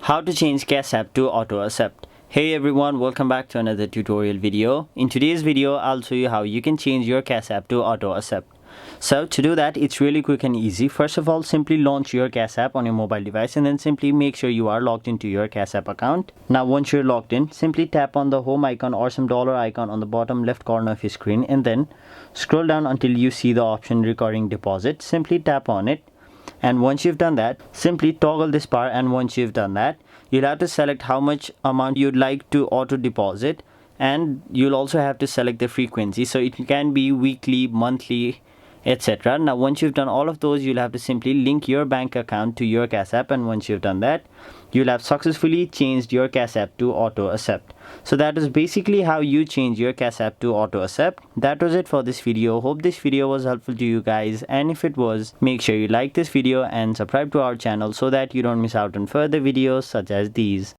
How to change Cash App to auto accept. Hey everyone, welcome back to another tutorial video. In today's video, I'll show you how you can change your Cash App to auto accept. So to do that, it's really quick and easy. First of all, simply launch your Cash App on your mobile device and then simply make sure you are logged into your Cash App account. Now once you're logged in, simply tap on the home icon or some dollar icon on the bottom left corner of your screen and then scroll down until you see the option recording deposit. Simply tap on it. And once you've done that, simply toggle this bar, and once you've done that, you'll have to select how much amount you'd like to auto deposit, and you'll also have to select the frequency, so it can be weekly, monthly, etc. Now once you've done all of those, you'll have to simply link your bank account to your Cash App, and once you've done that, you'll have successfully changed your Cash App to auto accept. So that is basically how you change your Cash App to auto accept. That was it for this video. Hope this video was helpful to you guys, and if it was, make sure you like this video and subscribe to our channel so that you don't miss out on further videos such as these.